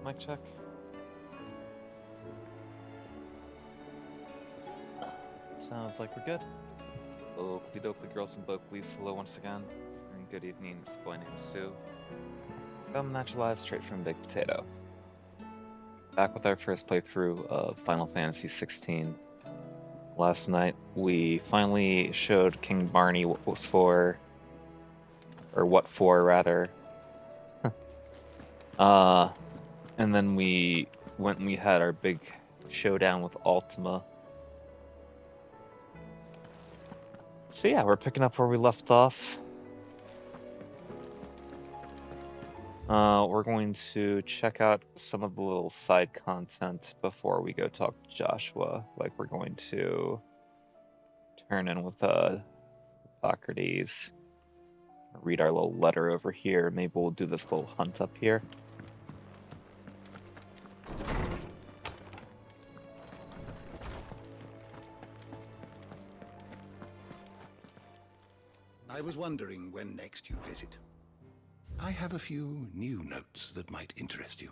Mic check. Sounds like we're good. Oakley dokley girls and Boakleys, hello once again. And good evening, it's a-boy-named-Sous. Coming at you live straight from Big Potato. Back with our first playthrough of Final Fantasy XVI. Last night we finally showed King Barney what was for, or what for rather. And then we went and we had our big showdown with Ultima. So yeah, we're picking up where we left off. We're going to check out some of the little side content before we go talk to Joshua. Like, we're going to turn in with Hippocrates, read our little letter over here. Maybe we'll do this little hunt up here. I was wondering when next you'd visit. I have a few new notes that might interest you.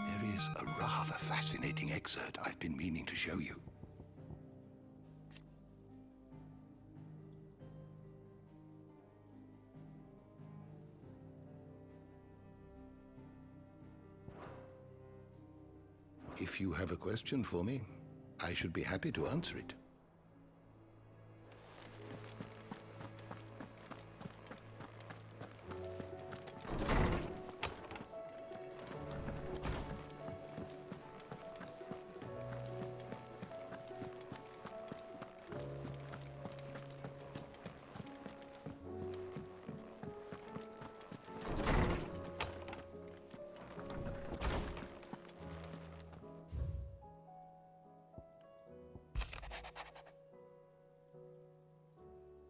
There is a rather fascinating excerpt I've been meaning to show you. If you have a question for me, I should be happy to answer it.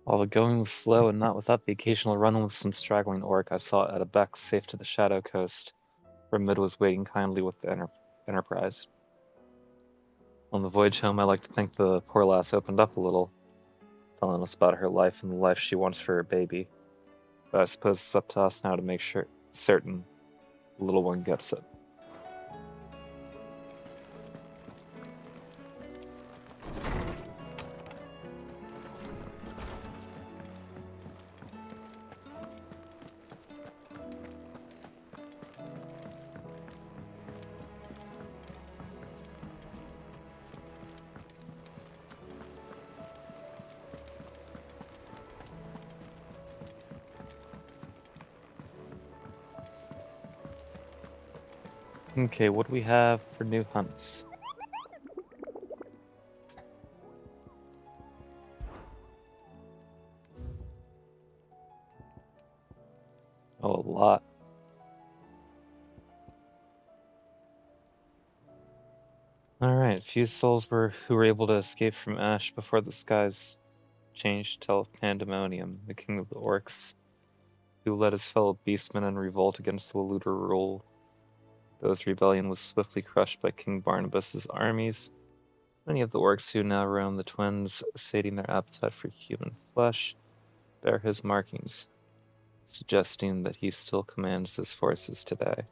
While the going was slow and not without the occasional run with some straggling orc, I saw it at a beck safe to the Shadow Coast, where Mid was waiting kindly with the Enterprise. On the voyage home, I like to think the poor lass opened up a little, telling us about her life and the life she wants for her baby. But I suppose it's up to us now to make certain the little one gets it. Okay, what do we have for new hunts? Oh, a lot. Alright, few souls who were able to escape from Ash before the skies changed till Pandemonium, the king of the orcs, who led his fellow beastmen in revolt against the Waluda rule. Those rebellion was swiftly crushed by King Barnabas's armies. Many of the orcs who now roam the Twins, sating their appetite for human flesh, bear his markings, suggesting that he still commands his forces today.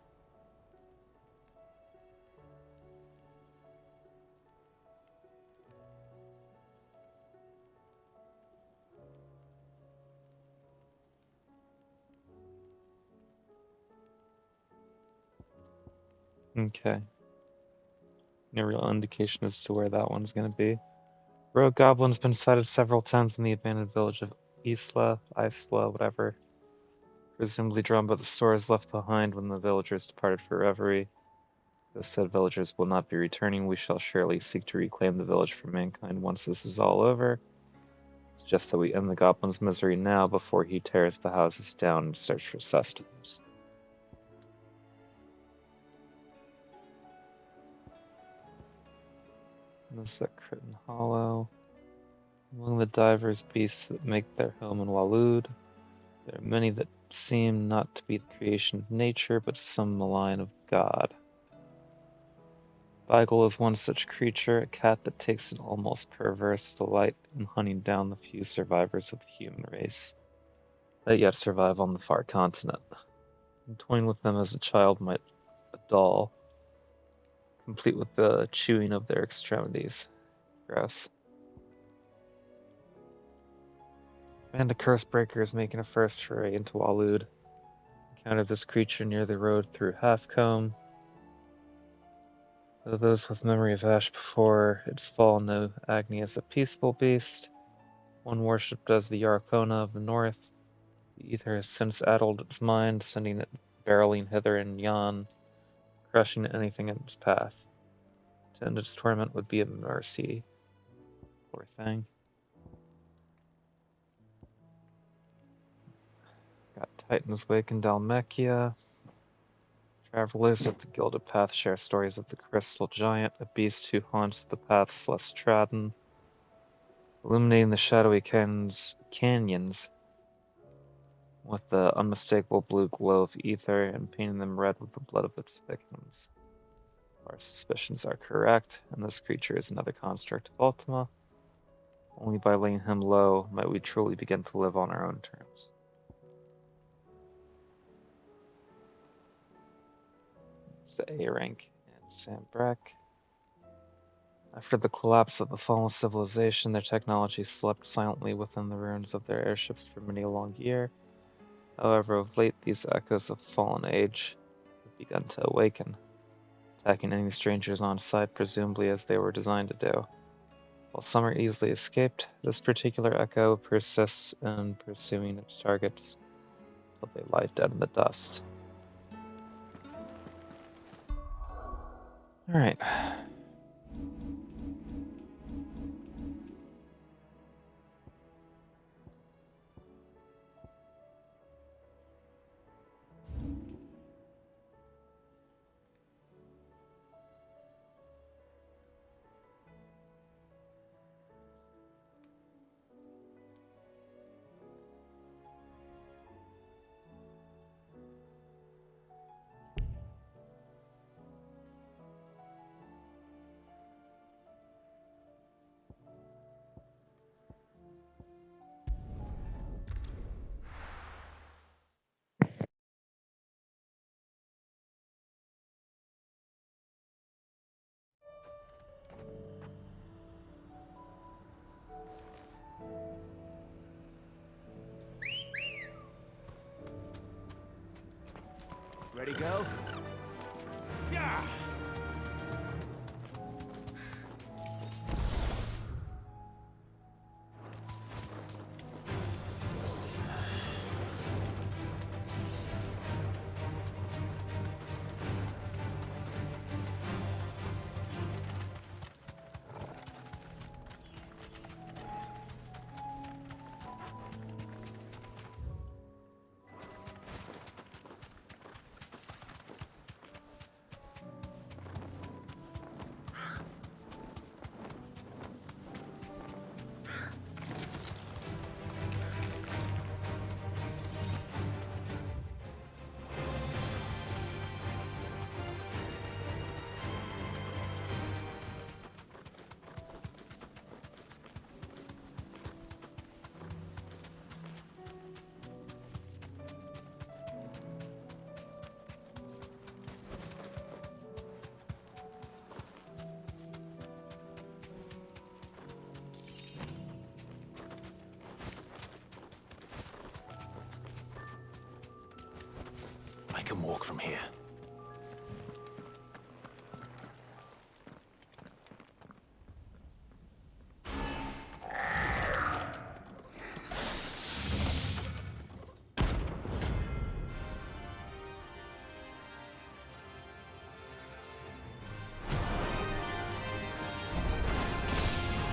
Okay. No real indication as to where that one's going to be. Rogue goblins been sighted several times in the abandoned village of Isla, whatever. Presumably drawn by the stores left behind when the villagers departed for reverie. Those said villagers will not be returning. We shall surely seek to reclaim the village for mankind once this is all over. It's just that we end the goblin's misery now before he tears the houses down and search for sustenance. There's that Crichton Hollow. Among the divers beasts that make their home in Waloed, there are many that seem not to be the creation of nature, but some malign of God. Beagle is one such creature, a cat that takes an almost perverse delight in hunting down the few survivors of the human race. that yet survive on the far continent. And toying with them as a child might a doll, complete with the chewing of their extremities. Gross. Band of curse breakers making a first foray into Waloed. Encountered this creature near the road through Halfcombe. Though those with memory of Ash before its fall know Agni as a peaceful beast, one worshipped as the Yarkona of the north, the ether has since addled its mind, sending it barreling hither and yon, crushing anything in its path. To end its torment would be a mercy. Poor thing. Got Titan's Wake in Dalmekia. Travelers of the Gilded Path share stories of the Crystal Giant, a beast who haunts the paths less trodden, illuminating the shadowy canyons with the unmistakable blue glow of ether and painting them red with the blood of its victims. Our suspicions are correct, and this creature is another construct of Ultima. Only by laying him low might we truly begin to live on our own terms. It's the A rank and Sam Breck. After the collapse of the fallen civilization, their technology slept silently within the ruins of their airships for many a long year. However, of late, these echoes of fallen age have begun to awaken, attacking any strangers on sight, presumably as they were designed to do. While some are easily escaped, this particular echo persists in pursuing its targets until they lie dead in the dust. Alright. Ready, go? Yeah! I can walk from here.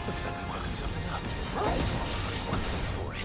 Looks like I'm working something up. One thing for it.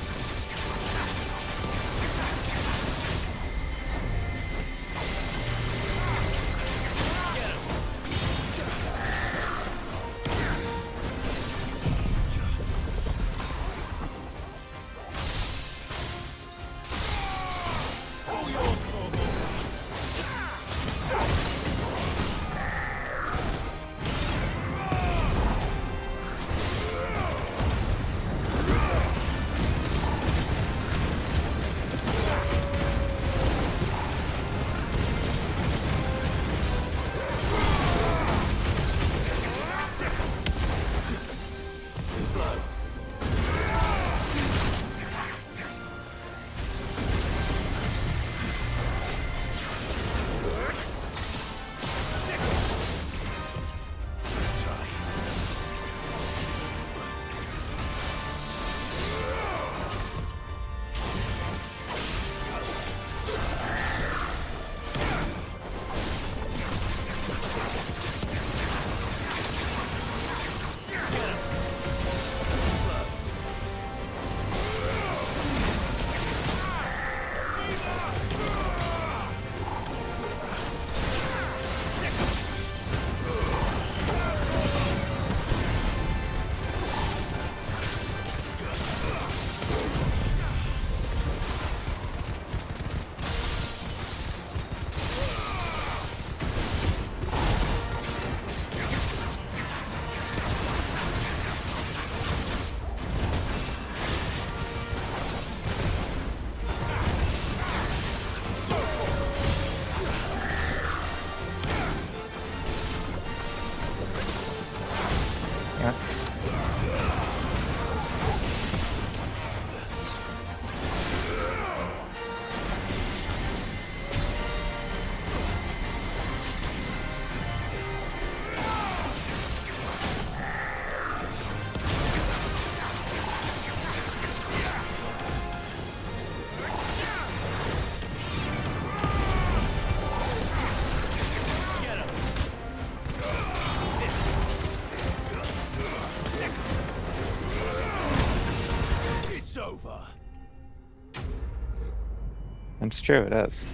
It's true, it is.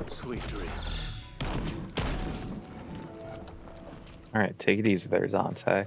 Sweet dreams. Alright, take it easy there, Dante.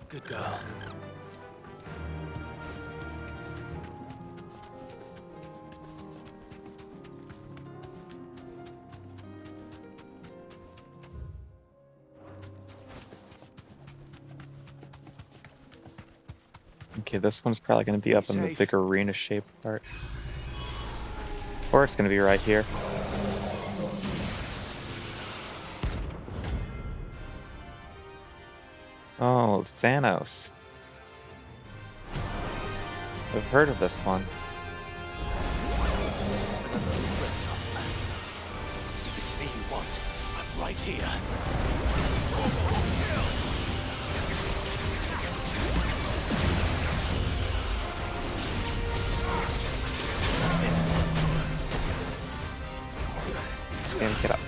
Good girl. Okay, this one's probably going to be up in the big arena shape part. Or it's going to be right here. Oh, Thanos. I've heard of this one. If it's me you want, I'm right here. And get up.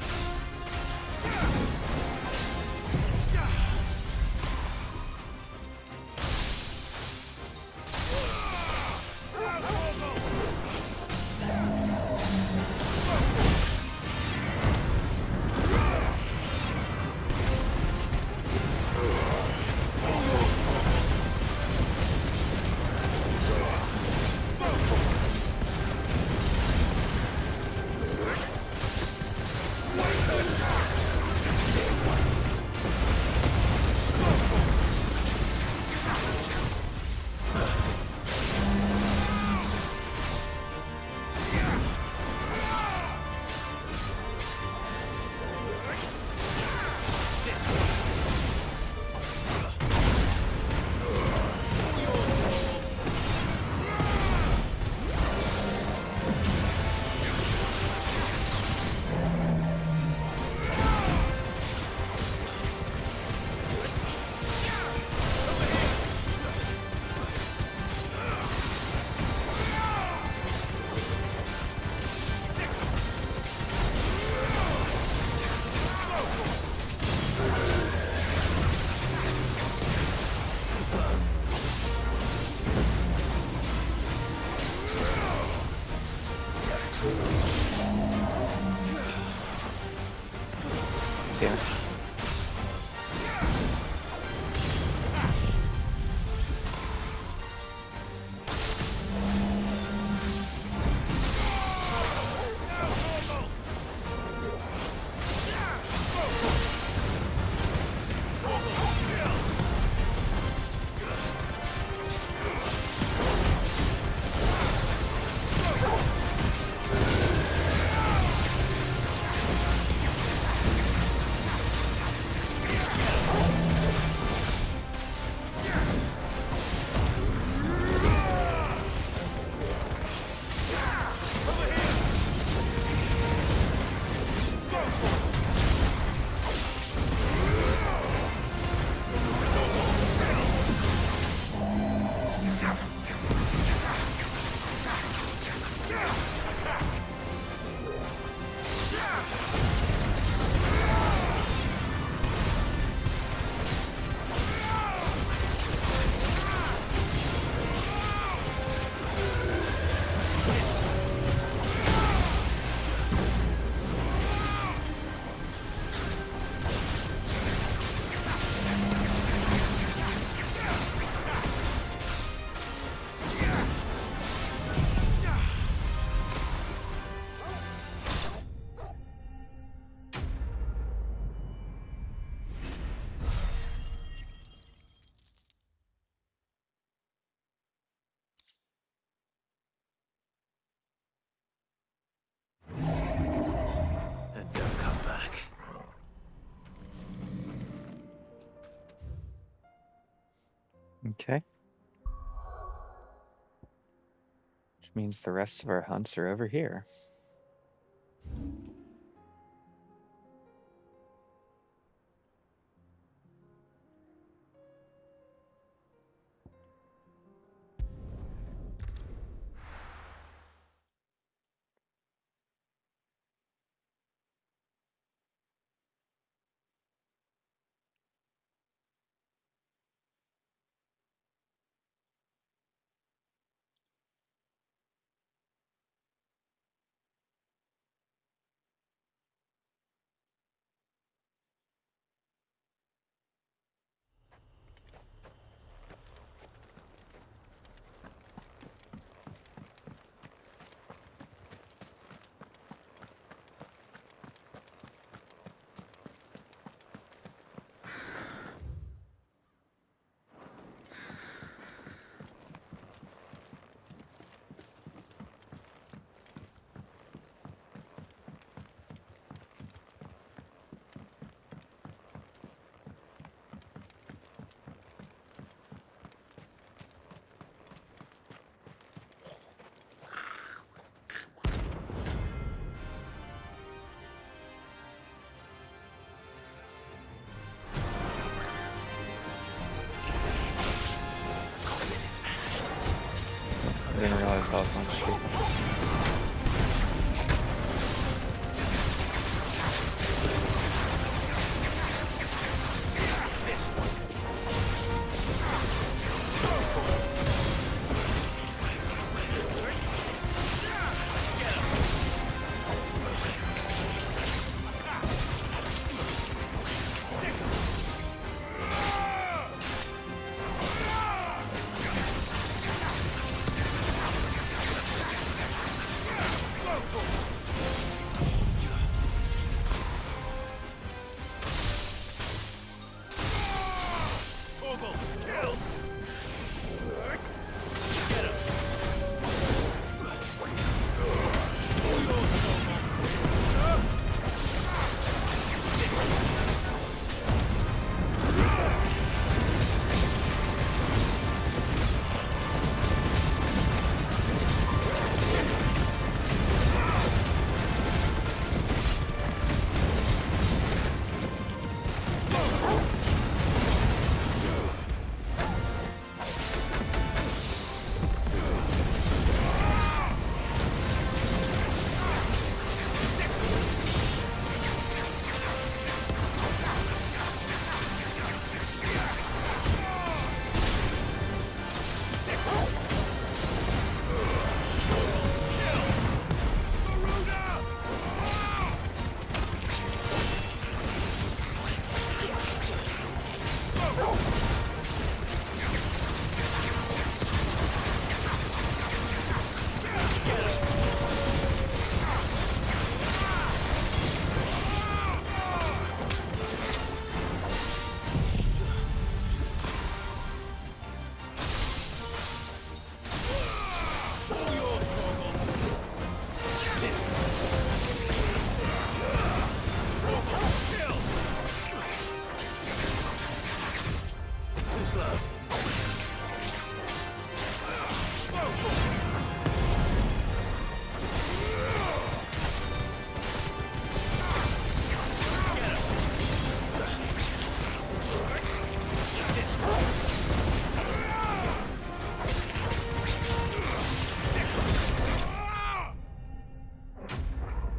Okay. Which means the rest of our hunts are over here. I didn't realize I was on sheep.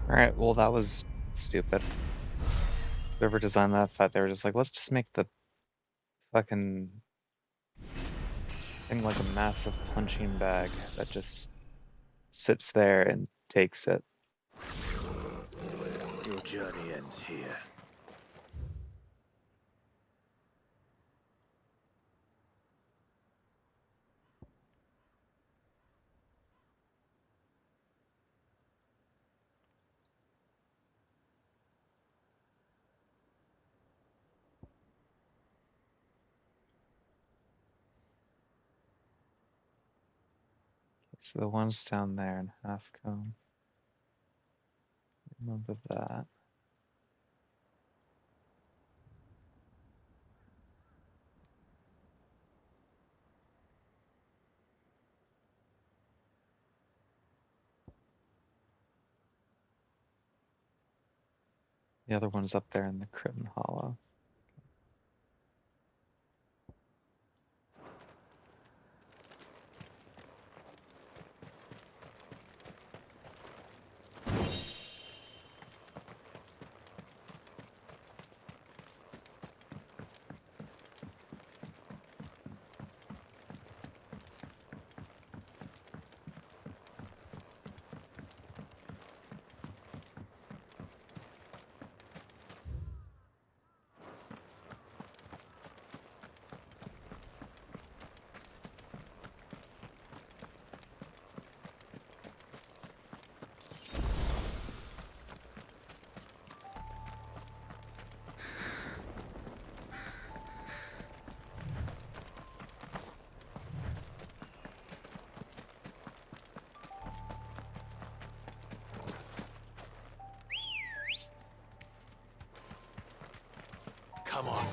Alright, well that was stupid. Whoever designed that fight, they were just like, let's just make the fucking thing like a massive punching bag that just sits there and takes it. Your journey ends here. So the ones down there in Halfcombe. Remember that. The other one's up there in the Krypton Hollow. Come on.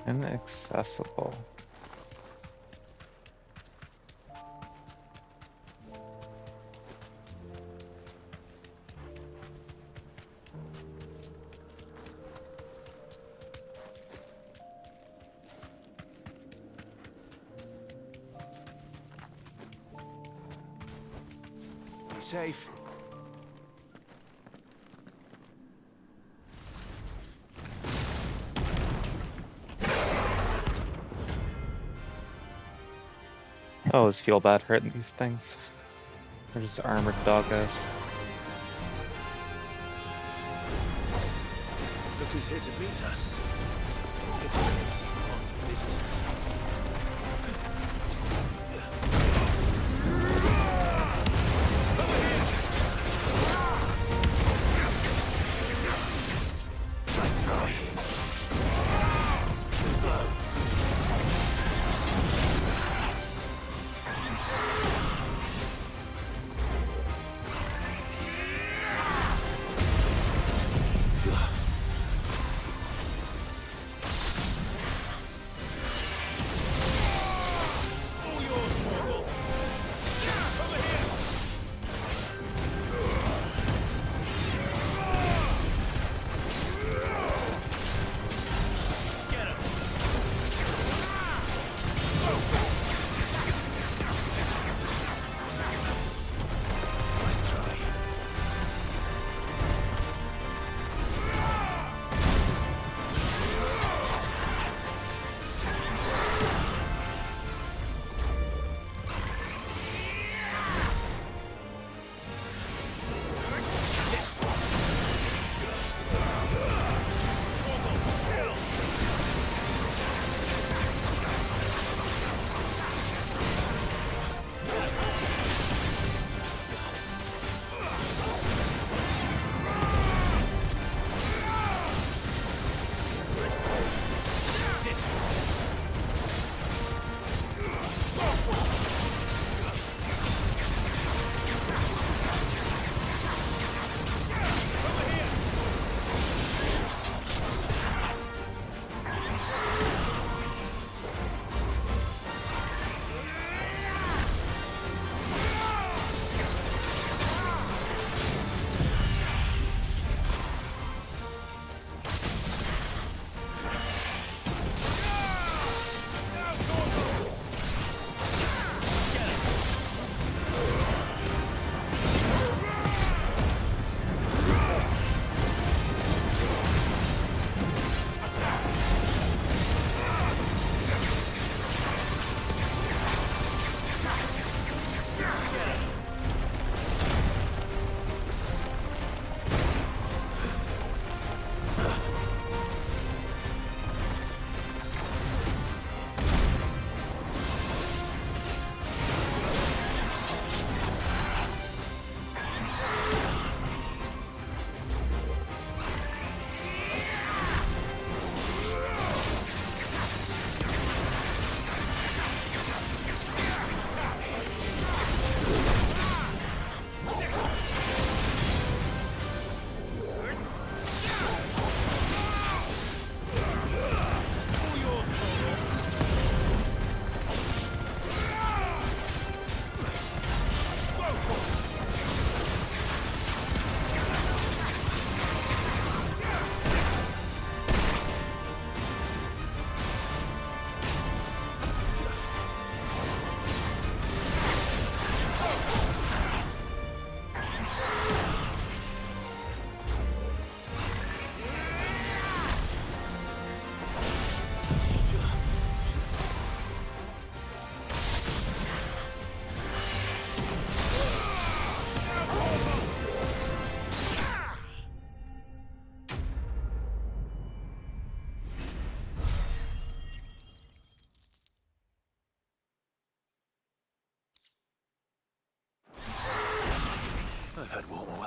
Inaccessible. Be safe. I always feel bad hurting these things. They're just armored doggos. Look who's here to meet us. It's an easy fun visitors.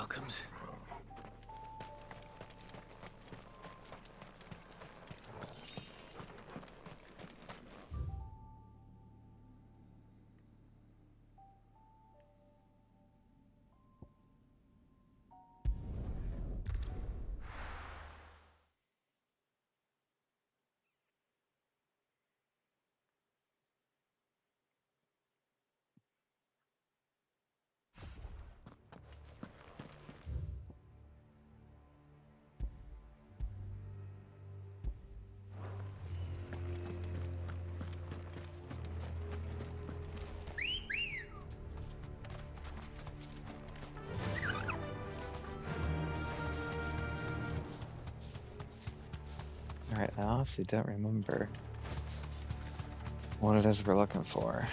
welcomes. Alright, I honestly don't remember what it is we're looking for.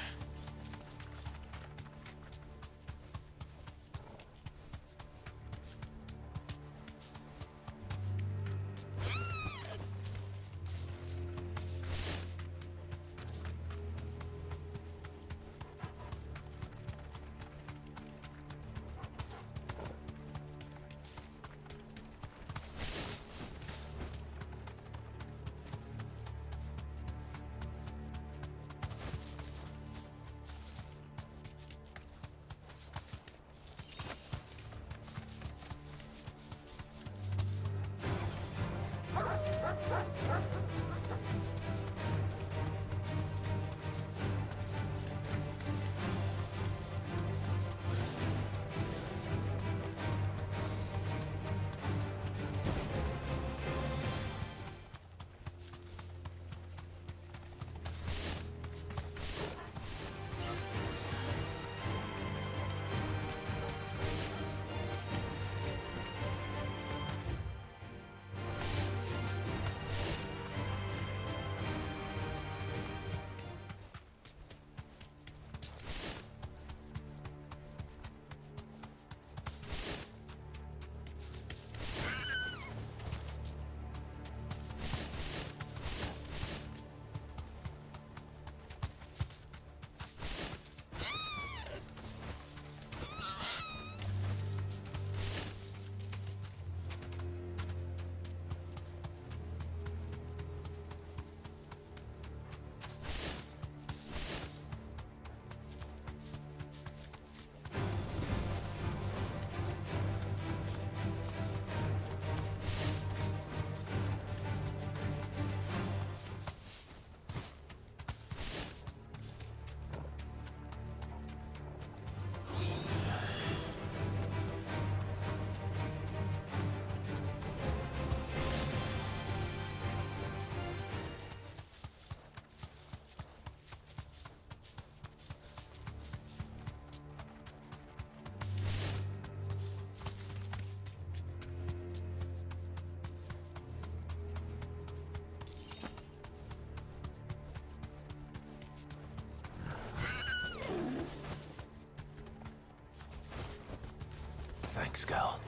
Thanks, Cal.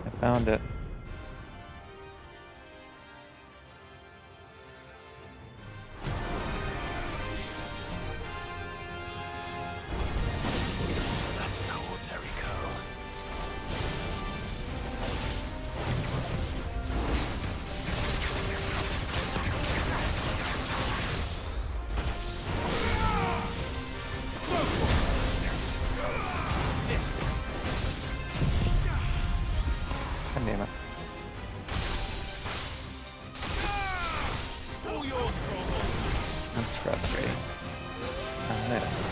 I found it. That's no ordinary girl. God damn it. That's frustrating. I missed.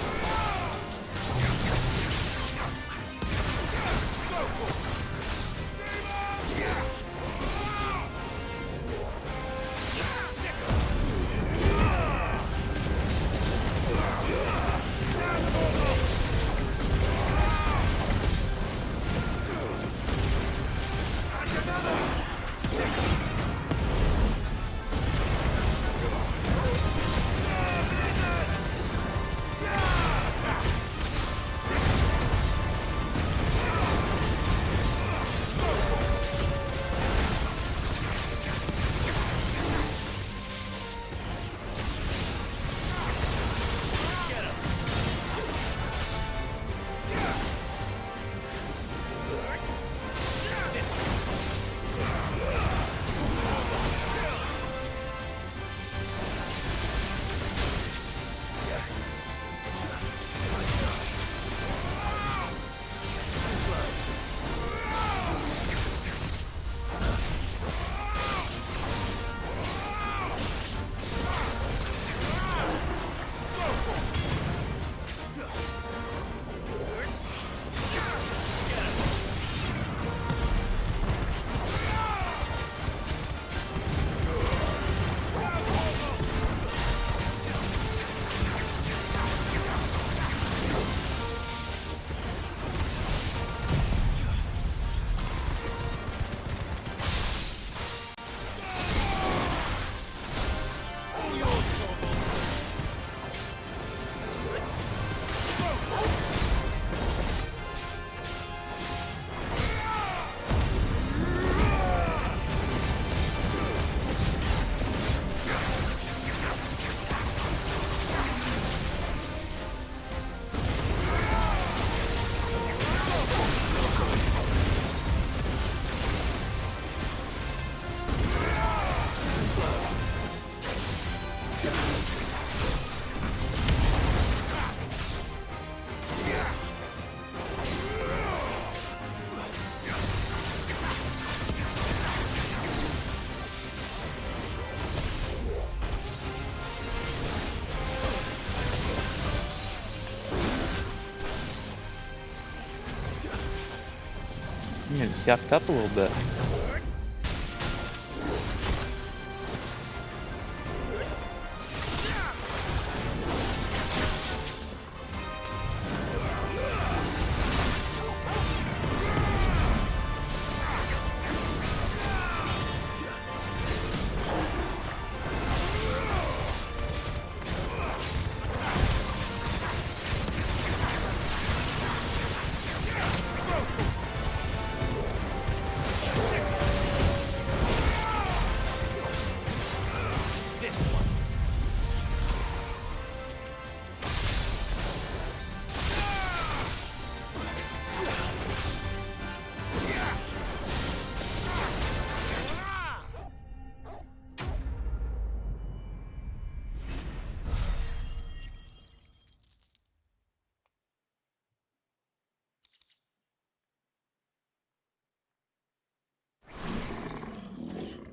You yucked up a little bit. This one.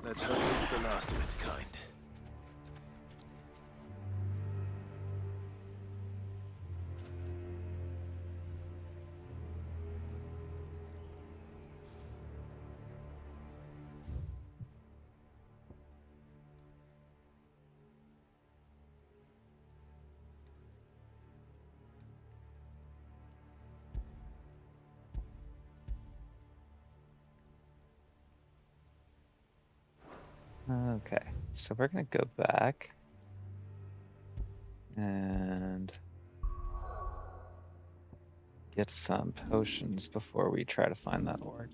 Let's hope it's the last of its kind. Okay, so we're gonna go back and get some potions before we try to find that orc.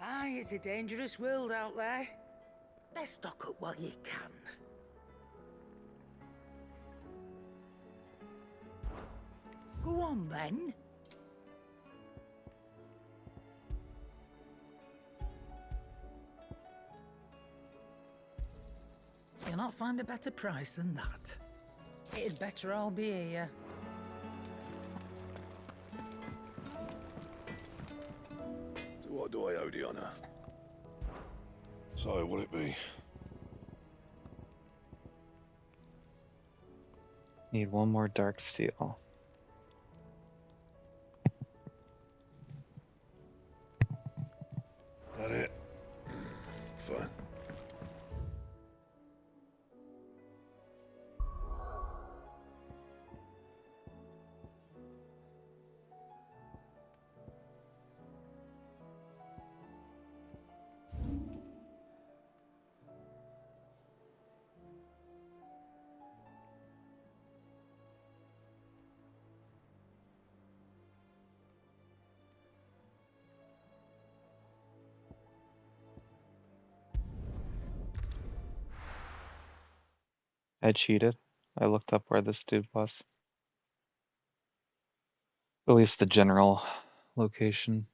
Aye, it's a dangerous world out there. Best stock up while you can. Go on then. You'll not find a better price than that. It'd better all be here. So what do I owe the honour? So, what'll it be? Need one more dark steel. That it? Fine. I cheated. I looked up where this dude was. At least the general location.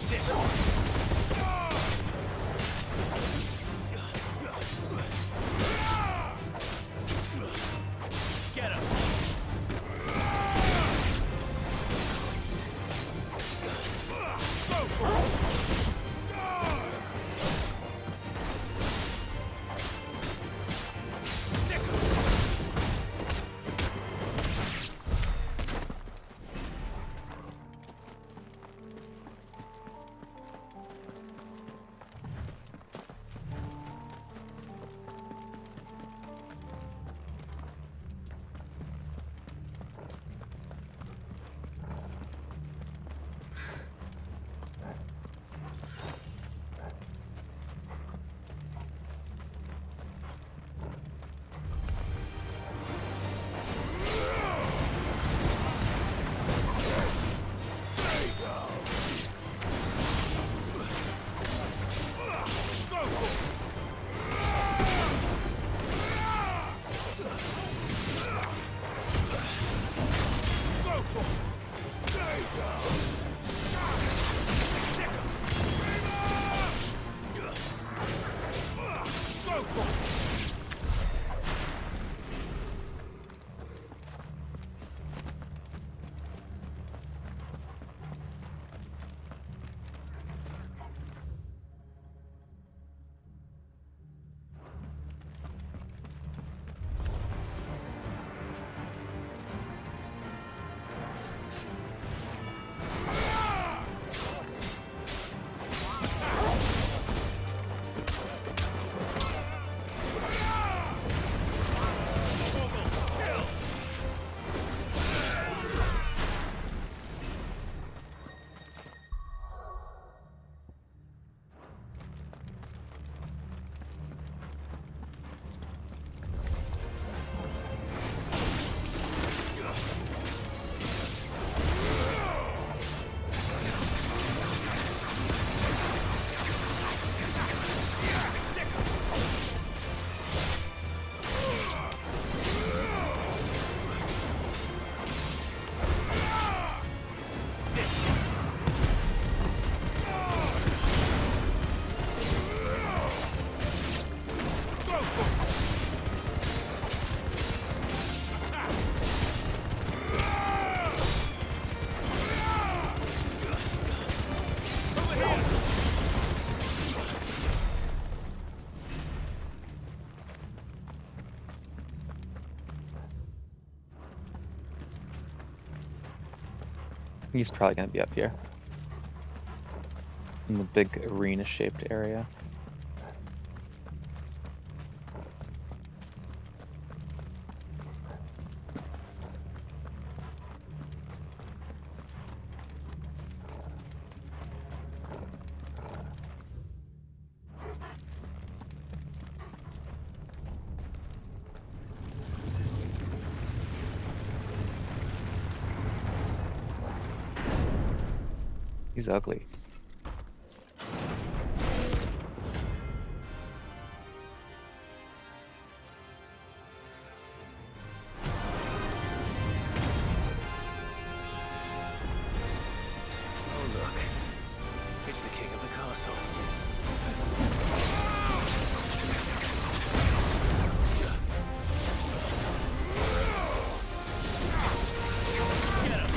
This one. He's probably gonna be up here. In the big arena-shaped area. He's ugly. Oh, look. It's the king of the castle. Get him!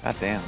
God damn.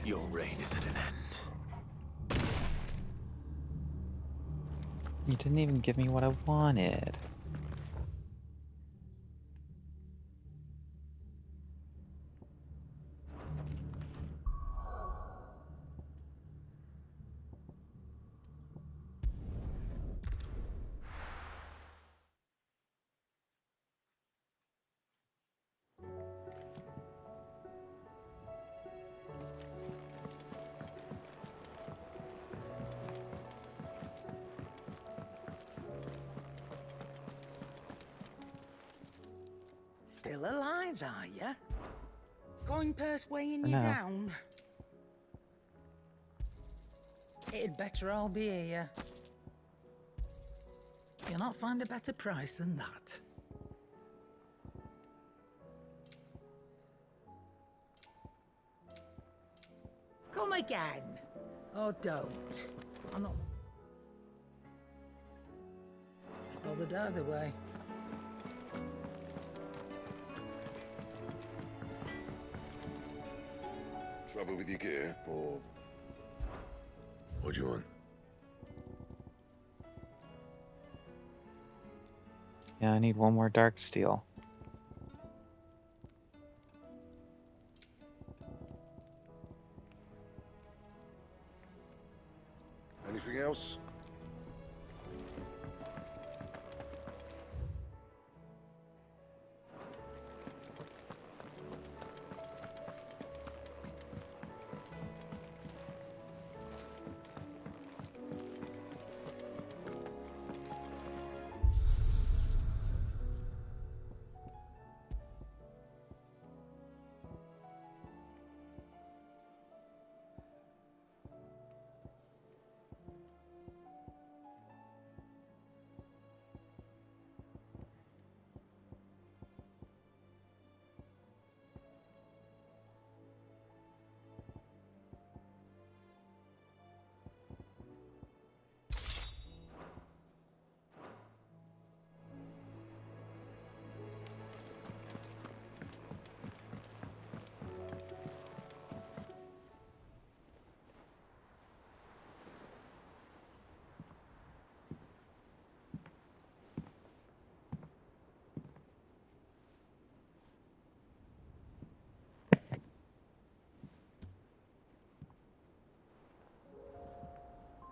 Your reign is at an end. You didn't even give me what I wanted. Still alive, are you? Going purse weighing For you now. down? It'd better all be here. You'll not find a better price than that. Come again. Or don't. I'm not bothered either way. Trouble with your gear, or what do you want? Yeah, I need one more dark steel. Anything else?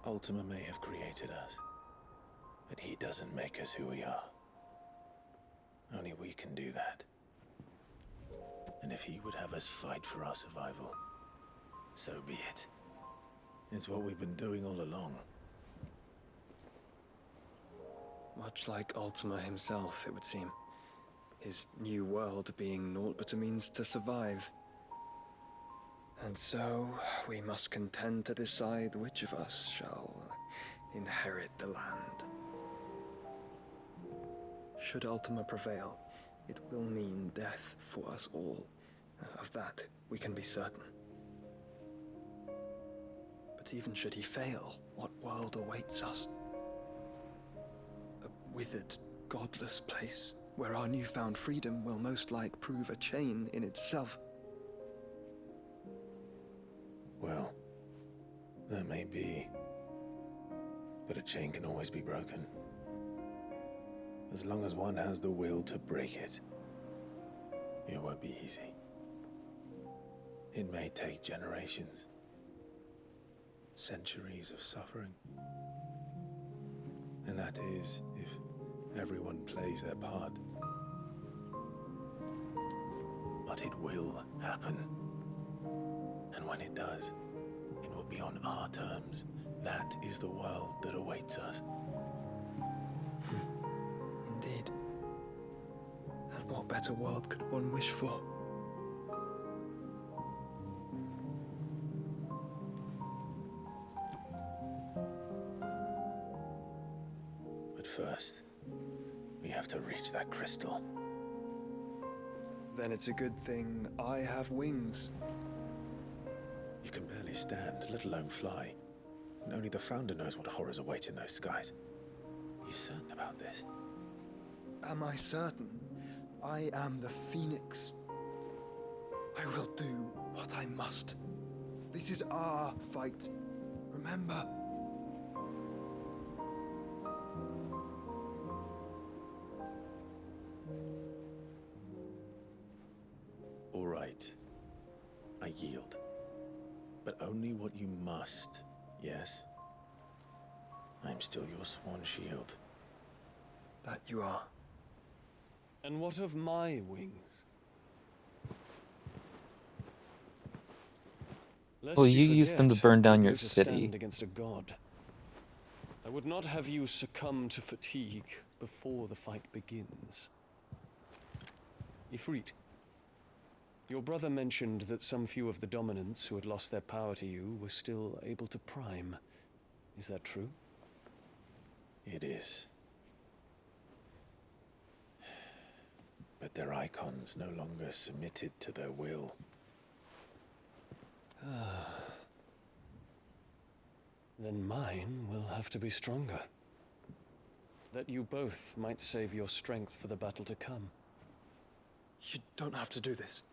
Ultima may have created us, but he doesn't make us who we are. Only we can do that. And if he would have us fight for our survival, so be it. It's what we've been doing all along. Much like Ultima himself, it would seem. His new world being naught but a means to survive. And so, we must contend to decide which of us shall inherit the land. Should Ultima prevail, it will mean death for us all. Of that, we can be certain. But even should he fail, what world awaits us? A withered, godless place, where our newfound freedom will most like prove a chain in itself. Well, that may be, but a chain can always be broken. As long as one has the will to break it, it won't be easy. It may take generations, centuries of suffering. And that is if everyone plays their part. But it will happen. And when it does, it will be on our terms. That is the world that awaits us. Indeed. And what better world could one wish for? But first, we have to reach that crystal. Then it's a good thing I have wings. You can barely stand, let alone fly. And only the Founder knows what horrors await in those skies. Are you certain about this? Am I certain? I am the Phoenix. I will do what I must. This is our fight. Remember? All right. I yield. But only what you must, yes? I'm still your sworn shield. That you are. And what of my wings? Lest Well, you used them to forget, burn down you your go to city. stand against a god. I would not have you succumb to fatigue before the fight begins. Ifrit, your brother mentioned that some few of the dominants who had lost their power to you were still able to prime. Is that true? It is. But their icons no longer submitted to their will. Then mine will have to be stronger. That you both might save your strength for the battle to come. You don't have to do this.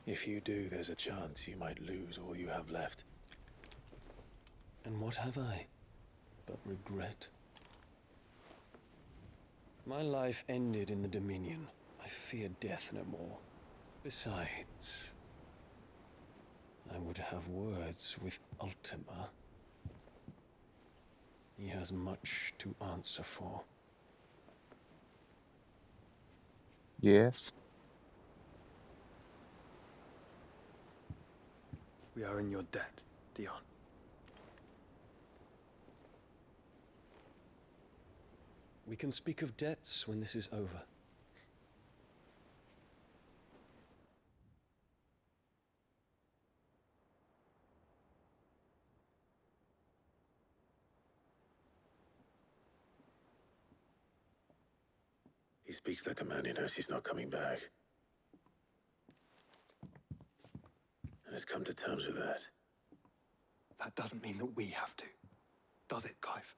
If you do, there's a chance you might lose all you have left. And what have I but regret? My life ended in the Dominion. I fear death no more. Besides, I would have words with Ultima. He has much to answer for. Yes. We are in your debt, Dion. We can speak of debts when this is over. He speaks like a man who knows he's not coming back. And has come to terms with that. That doesn't mean that we have to. Does it, Clive?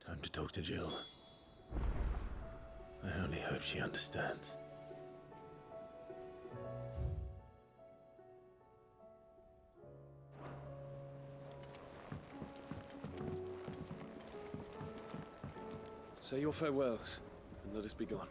Time to talk to Jill. I only hope she understands. Say your farewells, and let us be gone.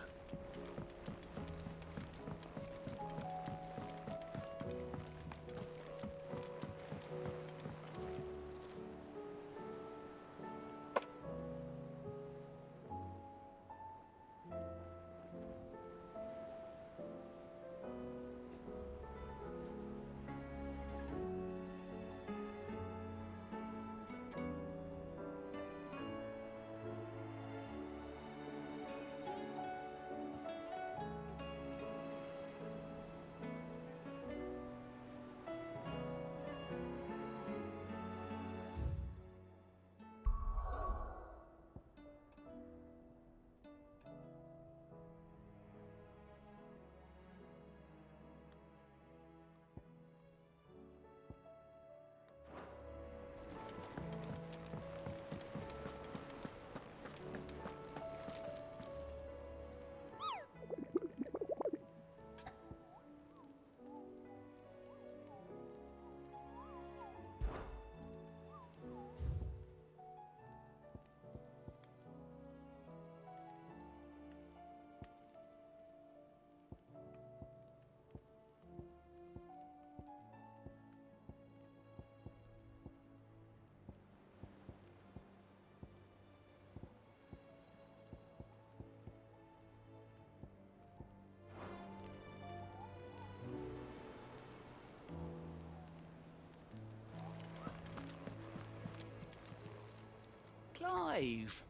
Clive.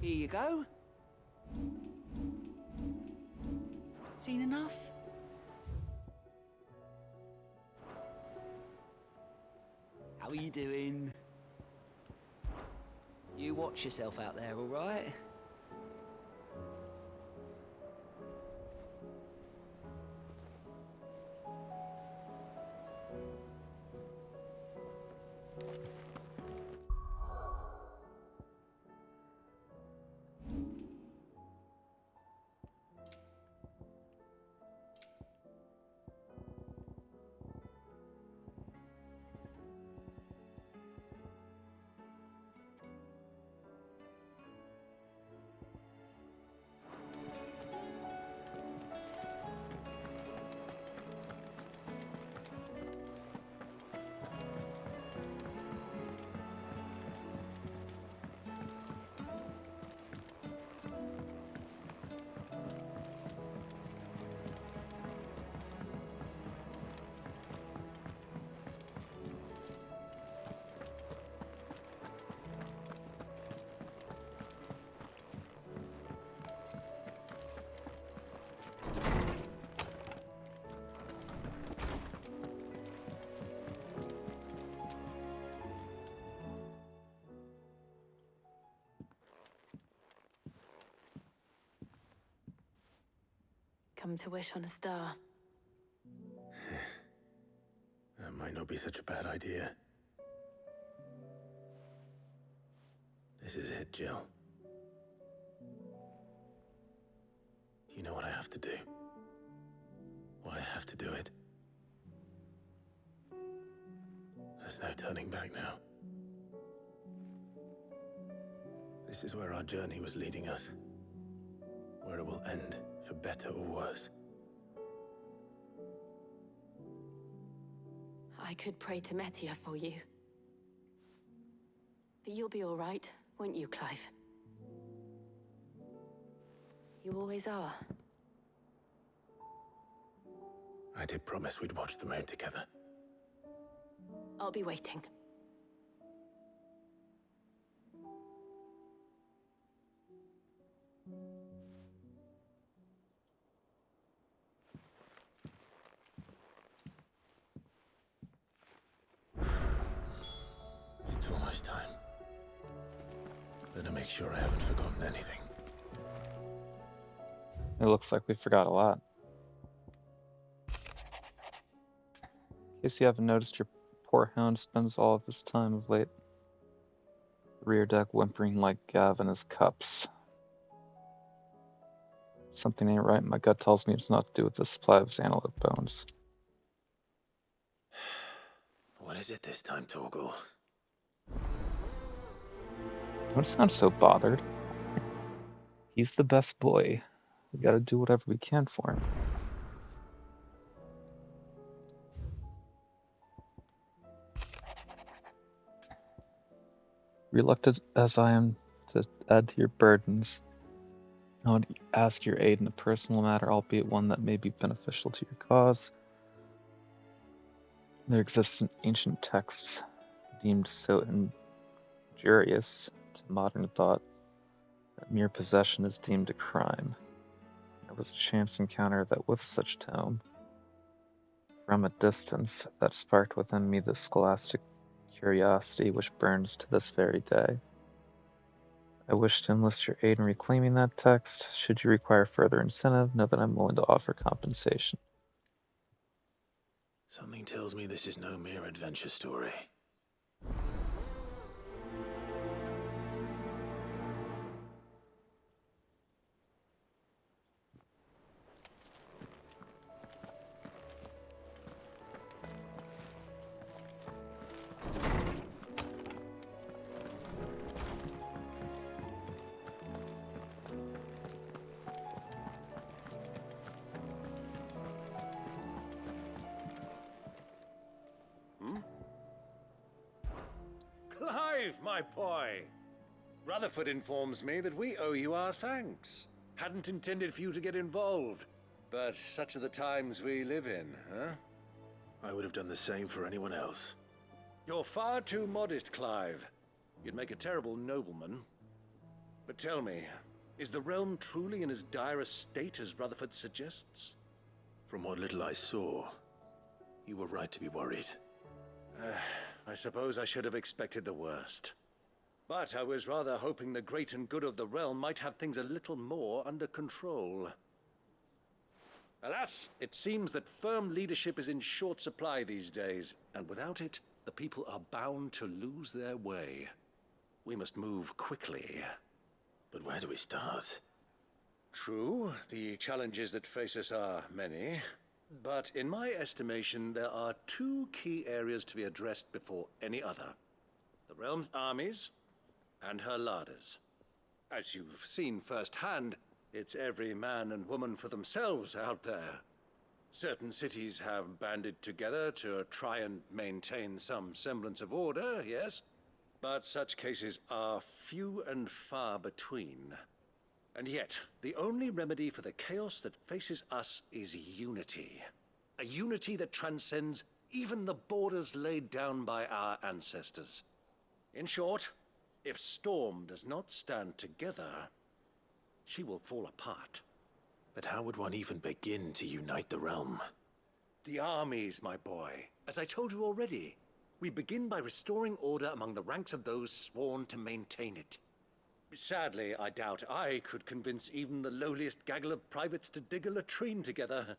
Here you go. Seen enough? How are you doing? You watch yourself out there, all right? Come to wish on a star. That might not be such a bad idea. This is it, Jill. You know what I have to do. Why I have to do it. There's no turning back now. This is where our journey was leading us. Where it will end, for better or worse. I could pray to Metia for you. But you'll be all right, won't you, Clive? You always are. I did promise we'd watch the moon together. I'll be waiting. It's almost time. Better make sure I haven't forgotten anything. It looks like we forgot a lot. In case you haven't noticed, your poor hound spends all of his time of late rear deck whimpering like Gav in his cups. Something ain't right. My gut tells me it's not to do with the supply of his antelope bones. What is it this time, Torgal? Don't sound so bothered. He's the best boy. We gotta do whatever we can for him. Reluctant as I am to add to your burdens, I would ask your aid in a personal matter, albeit one that may be beneficial to your cause. There exist ancient texts deemed so injurious to modern thought that mere possession is deemed a crime. There was a chance encounter that with such tome, from a distance, that sparked within me the scholastic curiosity which burns to this very day. I wish to enlist your aid in reclaiming that text. Should you require further incentive, know that I'm willing to offer compensation. Something tells me this is no mere adventure story. Clive, my boy! Rutherford informs me that we owe you our thanks. Hadn't intended for you to get involved, but such are the times we live in, huh? I would have done the same for anyone else. You're far too modest, Clive. You'd make a terrible nobleman. But tell me, is the realm truly in as dire a state as Rutherford suggests? From what little I saw, you were right to be worried. I suppose I should have expected the worst. But I was rather hoping the great and good of the realm might have things a little more under control. Alas, it seems that firm leadership is in short supply these days, and without it, the people are bound to lose their way. We must move quickly. But where do we start? True, the challenges that face us are many. But in my estimation, there are two key areas to be addressed before any other. The realm's armies and her larders. As you've seen firsthand, it's every man and woman for themselves out there. Certain cities have banded together to try and maintain some semblance of order, yes? But such cases are few and far between. And yet, the only remedy for the chaos that faces us is unity. A unity that transcends even the borders laid down by our ancestors. In short, if Storm does not stand together, she will fall apart. But how would one even begin to unite the realm? The armies, my boy. As I told you already, we begin by restoring order among the ranks of those sworn to maintain it. Sadly, I doubt I could convince even the lowliest gaggle of privates to dig a latrine together.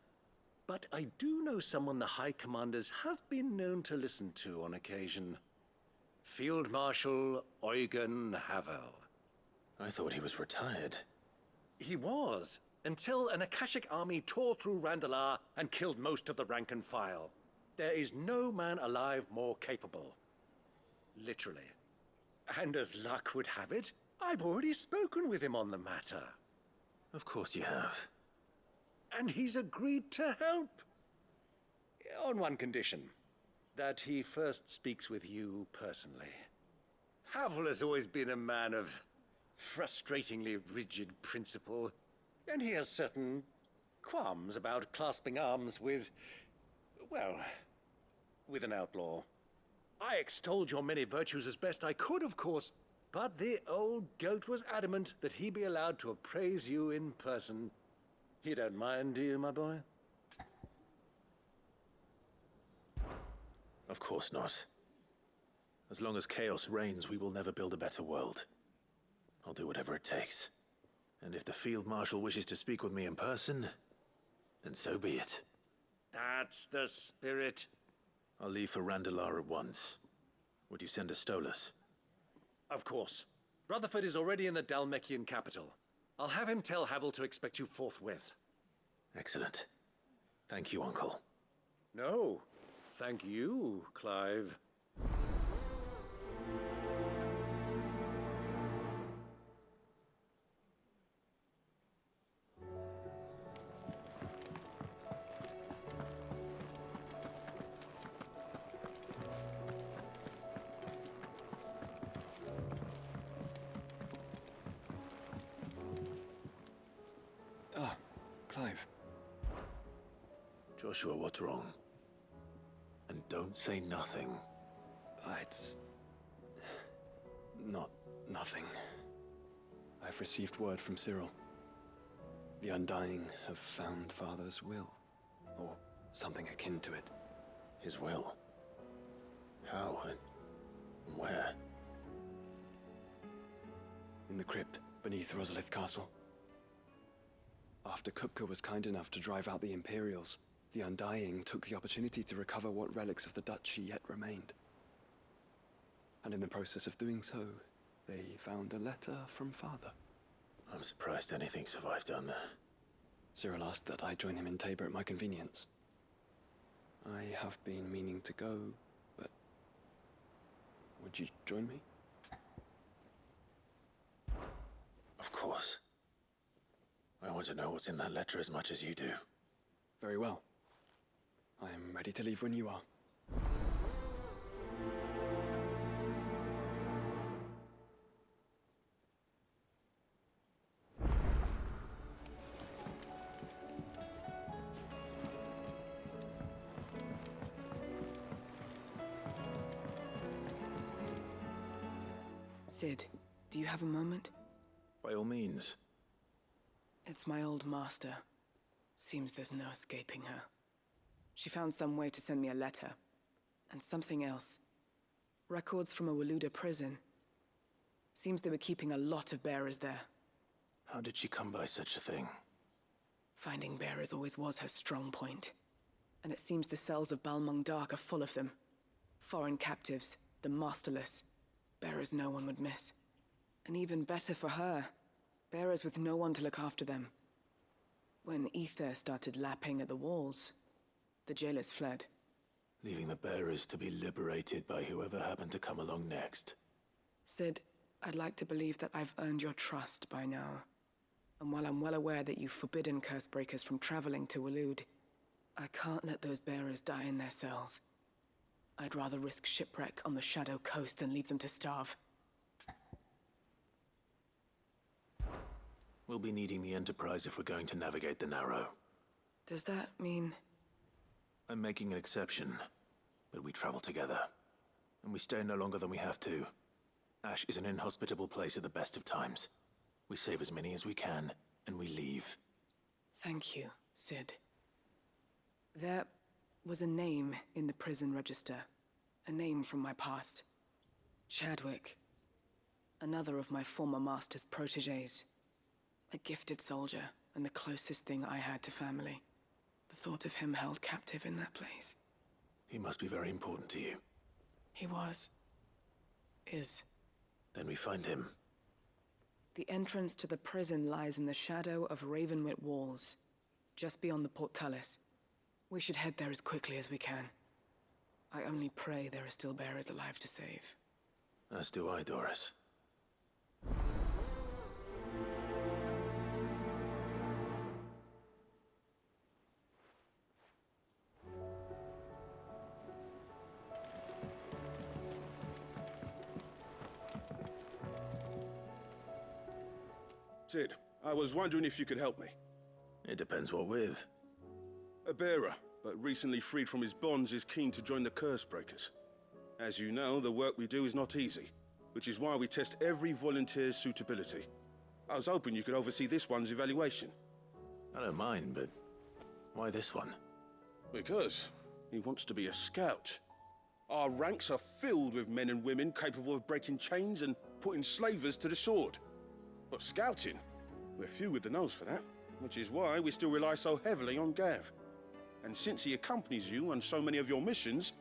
But I do know someone the High Commanders have been known to listen to on occasion. Field Marshal Eugen Havel. I thought he was retired. He was, until an Akashic army tore through Randalar and killed most of the rank and file. There is no man alive more capable. Literally. And as luck would have it, I've already spoken with him on the matter. Of course you have. And he's agreed to help. On one condition. That he first speaks with you personally. Havel has always been a man of frustratingly rigid principle, and he has certain qualms about clasping arms with, well, with an outlaw. I extolled your many virtues as best I could, of course, but the old goat was adamant that he be allowed to appraise you in person. You don't mind, do you, my boy? Of course not. As long as chaos reigns, we will never build a better world. I'll do whatever it takes. And if the Field Marshal wishes to speak with me in person, then so be it. That's the spirit. I'll leave for Randalar at once. Would you send a Stolas? Of course. Rutherford is already in the Dalmekian capital. I'll have him tell Havel to expect you forthwith. Excellent. Thank you, Uncle. No, thank you, Clive. Ah, Clive. Joshua, what's wrong? And don't say nothing. It's not nothing. I've received word from Cyril. The Undying have found Father's will, or something akin to it. His will? How and where? In the crypt beneath Rosalith Castle. After Kupka was kind enough to drive out the Imperials, the Undying took the opportunity to recover what relics of the Duchy yet remained. And in the process of doing so, they found a letter from Father. I'm surprised anything survived down there. Cyril asked that I join him in Tabor at my convenience. I have been meaning to go, but would you join me? Of course. I want to know what's in that letter as much as you do. Very well. I am ready to leave when you are. Sid, do you have a moment? By all means. It's my old master. Seems there's no escaping her. She found some way to send me a letter. And something else. Records from a Waluda prison. Seems they were keeping a lot of bearers there. How did she come by such a thing? Finding bearers always was her strong point. And it seems the cells of Balmung Dark are full of them. Foreign captives, the masterless. Bearers no one would miss. And even better for her, bearers with no one to look after them. When ether started lapping at the walls, the jailers fled. Leaving the bearers to be liberated by whoever happened to come along next. Sid, I'd like to believe that I've earned your trust by now. And while I'm well aware that you've forbidden Cursebreakers from traveling to Waloed, I can't let those bearers die in their cells. I'd rather risk shipwreck on the Shadow Coast than leave them to starve. We'll be needing the Enterprise if we're going to navigate the Narrow. Does that mean... I'm making an exception, but we travel together. And we stay no longer than we have to. Ash is an inhospitable place at the best of times. We save as many as we can, and we leave. Thank you, Sid. There was a name in the prison register. A name from my past. Chadwick. Another of my former master's protégés. A gifted soldier, and the closest thing I had to family. The thought of him held captive in that place. He must be very important to you. He was. Is. Then we find him. The entrance to the prison lies in the shadow of Ravenwit walls, just beyond the portcullis. We should head there as quickly as we can. I only pray there are still bearers alive to save. As do I, Doris. Sid, I was wondering if you could help me. It depends what with. A bearer, but recently freed from his bonds, is keen to join the Curse Breakers. As you know, the work we do is not easy, which is why we test every volunteer's suitability. I was hoping you could oversee this one's evaluation. I don't mind, but why this one? Because he wants to be a scout. Our ranks are filled with men and women capable of breaking chains and putting slavers to the sword. But scouting, we're few with the nose for that, which is why we still rely so heavily on Gav. And since he accompanies you on so many of your missions,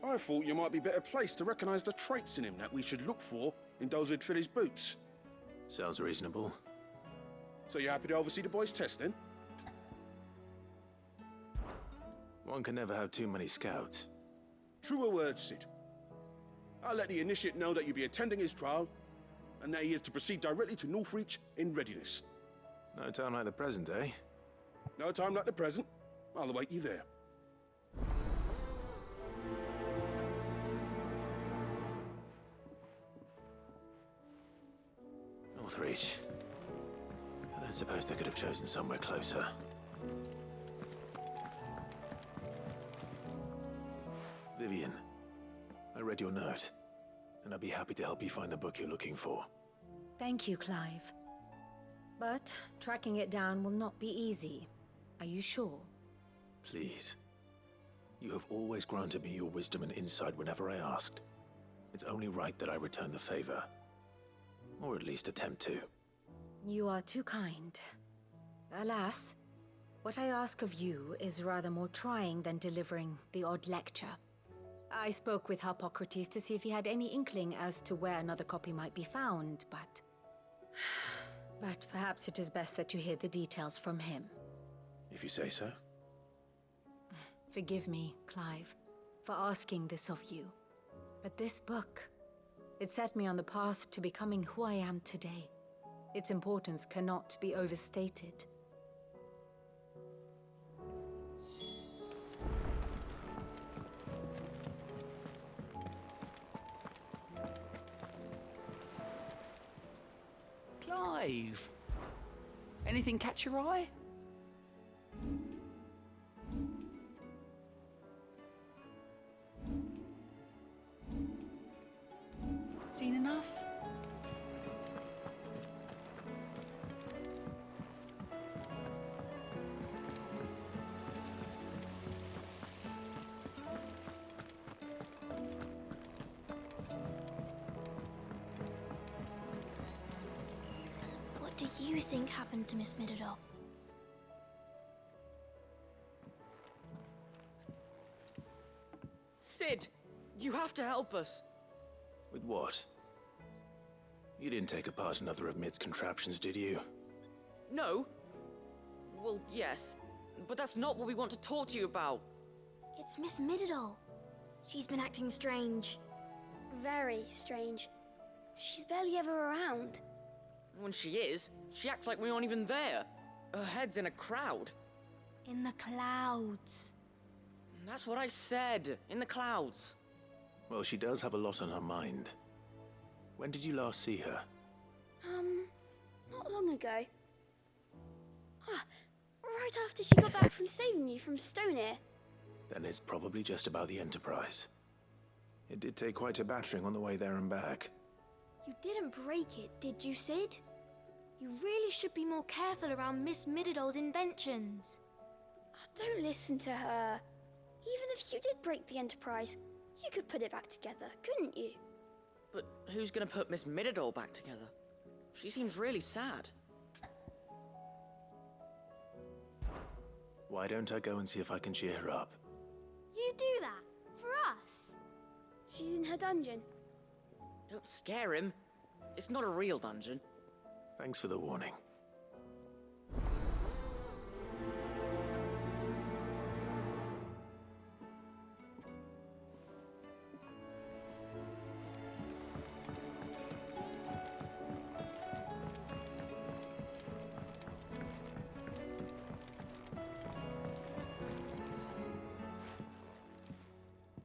I thought you might be better placed to recognize the traits in him that we should look for in those who'd fill his boots. Sounds reasonable. So you're happy to oversee the boys' test, then? One can never have too many scouts. Truer words, Sid. I'll let the initiate know that you'll be attending his trial, and that he is to proceed directly to Northreach in readiness. No time like the present, eh? No time like the present. I'll await you there. Northreach. I don't suppose they could have chosen somewhere closer. Vivian, I read your note, and I'd be happy to help you find the book you're looking for. Thank you, Clive. But tracking it down will not be easy. Are you sure? Please. You have always granted me your wisdom and insight whenever I asked. It's only right that I return the favor. Or at least attempt to. You are too kind. Alas, what I ask of you is rather more trying than delivering the odd lecture. I spoke with Harpocrates to see if he had any inkling as to where another copy might be found, but... But perhaps it is best that you hear the details from him. If you say so. Forgive me, Clive, for asking this of you. But this book, it set me on the path to becoming who I am today. Its importance cannot be overstated. Clive! Anything catch your eye? Seen enough? What do you think happened to Miss Middledore? Sid, you have to help us. With what? You didn't take apart another of Mid's contraptions, did you? No. Well, yes, but that's not what we want to talk to you about. It's Miss Middledore. She's been acting strange. Very strange. She's barely ever around. When she is, she acts like we aren't even there. Her head's in a crowd. In the clouds. That's what I said. In the clouds. Well, she does have a lot on her mind. When did you last see her? Not long ago. Right after she got back from saving you from Stoneir. Then it's probably just about the Enterprise. It did take quite a battering on the way there and back. You didn't break it, did you, Sid? You really should be more careful around Miss Middeldore's inventions. Don't listen to her. Even if you did break the Enterprise, you could put it back together, couldn't you? But who's gonna put Miss Midadol back together? She seems really sad. Why don't I go and see if I can cheer her up? You do that? For us? She's in her dungeon. Don't scare him. It's not a real dungeon. Thanks for the warning.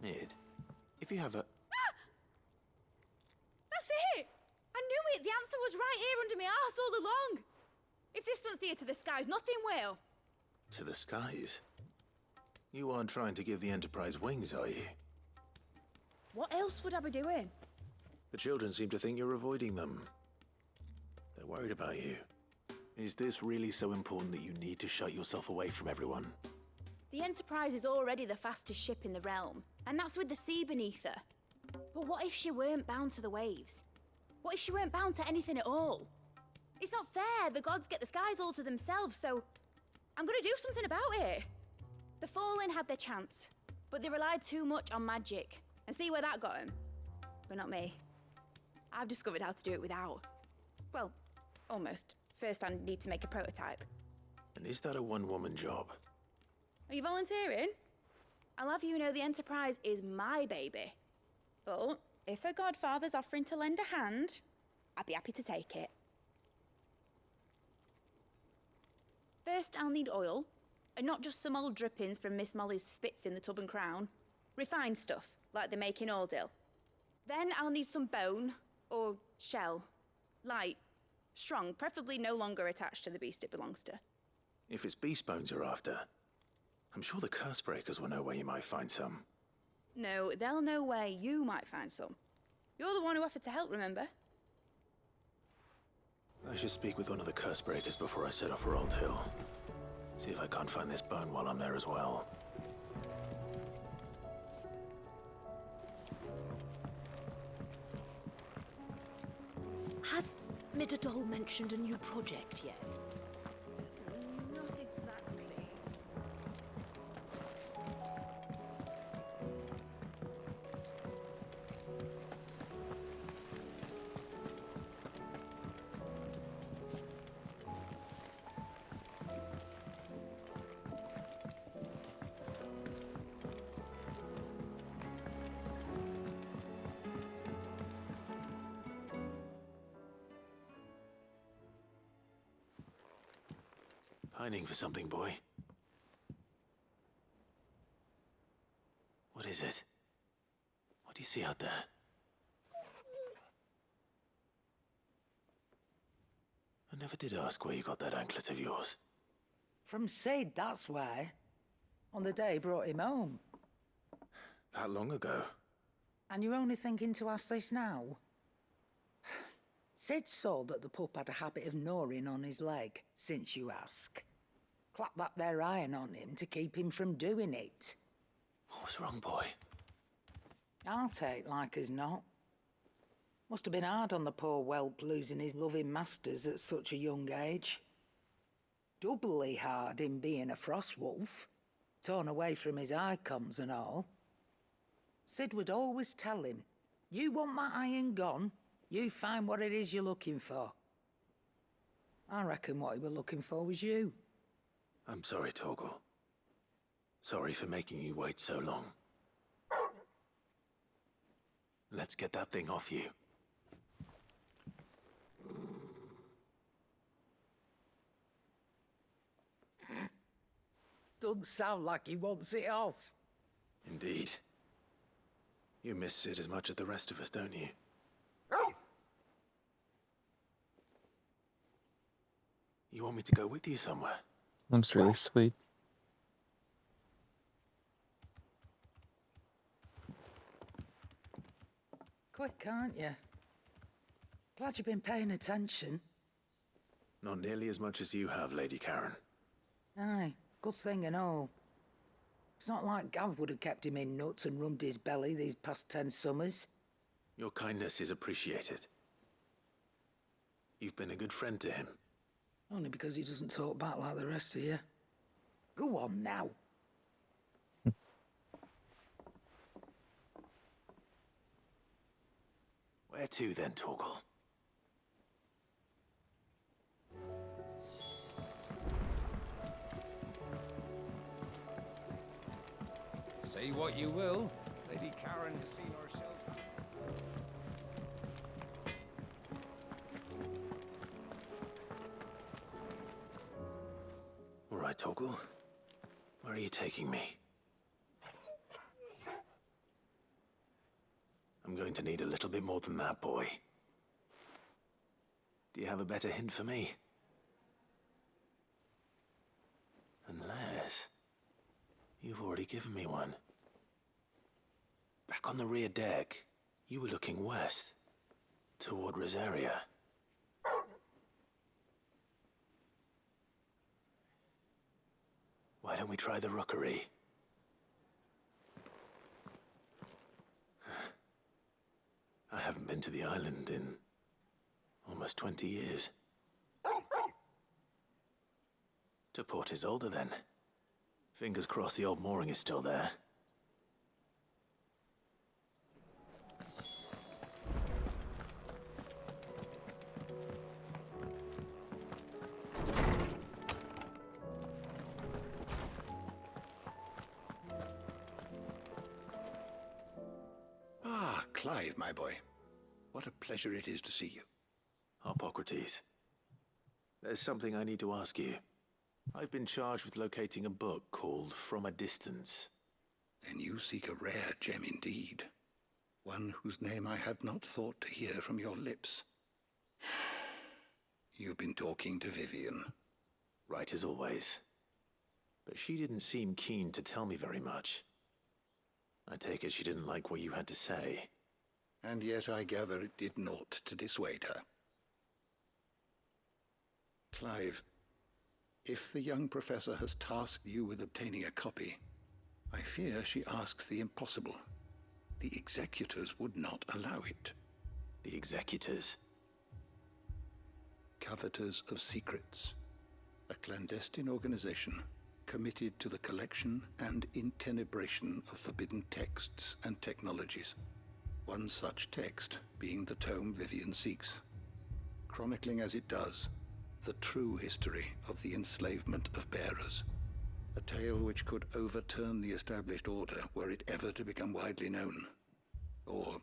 Mid, if you have a... That's it! I knew it! The answer was right here under my arse all along! If this doesn't steer to the skies, nothing will! To the skies? You aren't trying to give the Enterprise wings, are you? What else would I be doing? The children seem to think you're avoiding them. They're worried about you. Is this really so important that you need to shut yourself away from everyone? The Enterprise is already the fastest ship in the realm, and that's with the sea beneath her. But what if she weren't bound to the waves? What if she weren't bound to anything at all? It's not fair. The gods get the skies all to themselves, so I'm gonna do something about it. The Fallen had their chance, but they relied too much on magic. And see where that got them? But not me. I've discovered how to do it without. Well, almost. First I need to make a prototype. And is that a one-woman job? Are you volunteering? I'll have you know the Enterprise is my baby. But if a godfather's offering to lend a hand, I'd be happy to take it. First, I'll need oil, and not just some old drippings from Miss Molly's spits in the Tub and Crown. Refined stuff, like they make in Ordil. Then I'll need some bone, or shell. Light, strong, preferably no longer attached to the beast it belongs to. If it's beast bones you're after, I'm sure the curse breakers will know where you might find some. No, they'll know where you might find some. You're the one who offered to help, remember? I should speak with one of the curse breakers before I set off for Old Hill. See if I can't find this bone while I'm there as well. Has Midadol mentioned a new project yet? Not exactly. Pining for something, boy. What is it? What do you see out there? I never did ask where you got that anklet of yours. From Sid, that's why. On the day he brought him home. That long ago? And you're only thinking to ask this now? Sid saw that the pup had a habit of gnawing on his leg, since you ask. Clap that there iron on him to keep him from doing it. What was wrong, boy? I'll take like as not. Must have been hard on the poor whelp losing his loving masters at such a young age. Doubly hard in being a frost wolf, torn away from his icons and all. Sid would always tell him, you want my iron gone, you find what it is you're looking for. I reckon what he was looking for was you. I'm sorry, Torgal. Sorry for making you wait so long. Let's get that thing off you. Doesn't sound like he wants it off. Indeed. You miss Sid as much as the rest of us, don't you? You want me to go with you somewhere? That's really sweet. Quick, aren't you? Glad you've been paying attention. Not nearly as much as you have, Lady Karen. Aye, good thing and all. It's not like Gav would have kept him in nuts and rubbed his belly these past 10 summers. Your kindness is appreciated. You've been a good friend to him. Only because he doesn't talk back like the rest of you. Go on now. Where to then, Torgal? Say what you will, Lady Karen has seen herself. All right, Torgal. Where are you taking me? I'm going to need a little bit more than that, boy. Do you have a better hint for me? Unless... you've already given me one. Back on the rear deck, you were looking west, toward Rosaria. Why don't we try the rookery? I haven't been to the island in almost 20 years. To Port Isolde, then. Fingers crossed the old mooring is still there. Ah, Clive, my boy. What a pleasure it is to see you. Hippocrates. There's something I need to ask you. I've been charged with locating a book called From a Distance. Then you seek a rare gem indeed. One whose name I had not thought to hear from your lips. You've been talking to Vivian. Right as always. But she didn't seem keen to tell me very much. I take it she didn't like what you had to say. And yet I gather it did naught to dissuade her. Clive, if the young professor has tasked you with obtaining a copy, I fear she asks the impossible. The executors would not allow it. The executors? Coveters of Secrets. A clandestine organization committed to the collection and intenebration of forbidden texts and technologies. One such text being the tome Vivian seeks, chronicling as it does the true history of the enslavement of bearers, a tale which could overturn the established order were it ever to become widely known. Or,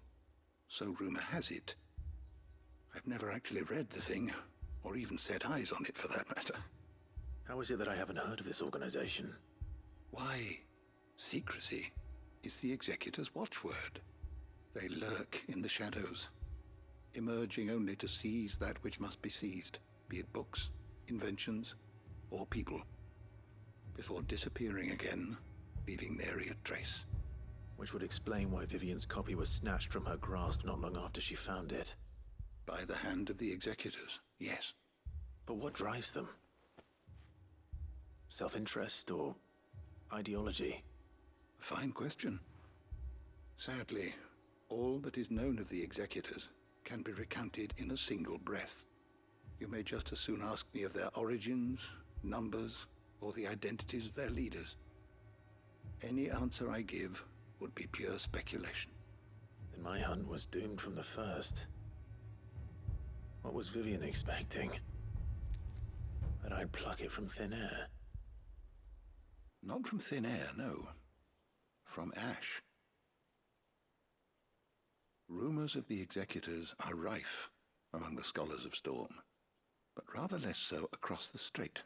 so rumor has it. I've never actually read the thing, or even set eyes on it for that matter. How is it that I haven't heard of this organization? Why, secrecy is the executor's watchword. They lurk in the shadows, emerging only to seize that which must be seized, be it books, inventions, or people, before disappearing again, leaving nary a trace. Which would explain why Vivian's copy was snatched from her grasp not long after she found it. By the hand of the executors, yes. But what drives them? Self-interest or ideology? A fine question. Sadly, all that is known of the executors can be recounted in a single breath. You may just as soon ask me of their origins, numbers, or the identities of their leaders. Any answer I give would be pure speculation. Then my hunt was doomed from the first. What was Vivian expecting? That I'd pluck it from thin air? Not from thin air, no. From ash. Rumors of the executors are rife among the scholars of Storm, but rather less so across the strait.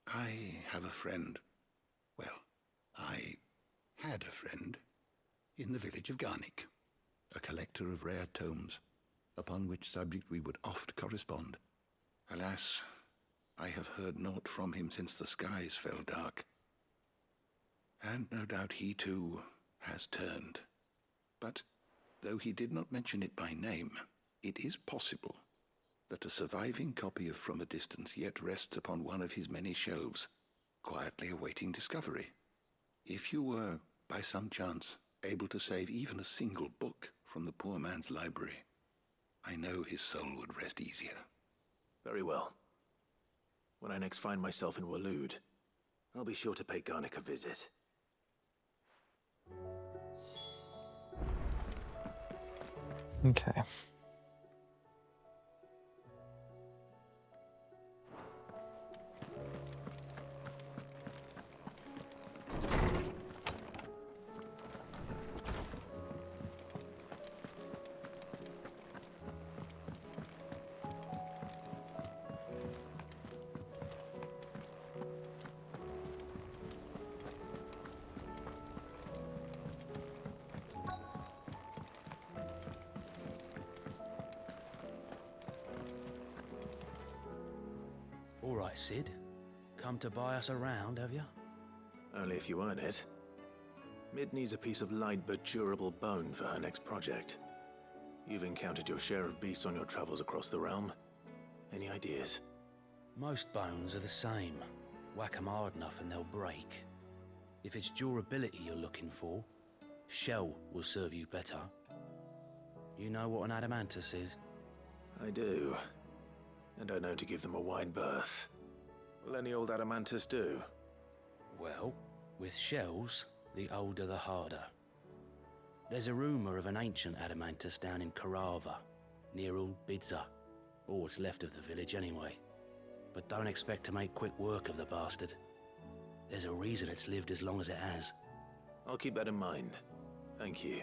I have a friend. Well, I had a friend in the village of Garnick, a collector of rare tomes, upon which subject we would oft correspond. Alas, I have heard naught from him since the skies fell dark. And no doubt he too has turned. But though he did not mention it by name, it is possible that a surviving copy of From a Distance yet rests upon one of his many shelves, quietly awaiting discovery. If you were, by some chance, able to save even a single book from the poor man's library, I know his soul would rest easier. Very well. When I next find myself in Waloed, I'll be sure to pay Garnick a visit. Okay. All right, Sid. Come to buy us around, have you? Only if you earn it. Mid needs a piece of light but durable bone for her next project. You've encountered your share of beasts on your travels across the realm. Any ideas? Most bones are the same. Whack 'em hard enough and they'll break. If it's durability you're looking for, shell will serve you better. You know what an adamantus is? I do. And I know to give them a wide berth. Will any old adamantus do? Well, with shells, the older the harder. There's a rumour of an ancient adamantus down in Karava, near Old Bidza, or what's left of the village anyway. But don't expect to make quick work of the bastard. There's a reason it's lived as long as it has. I'll keep that in mind. Thank you.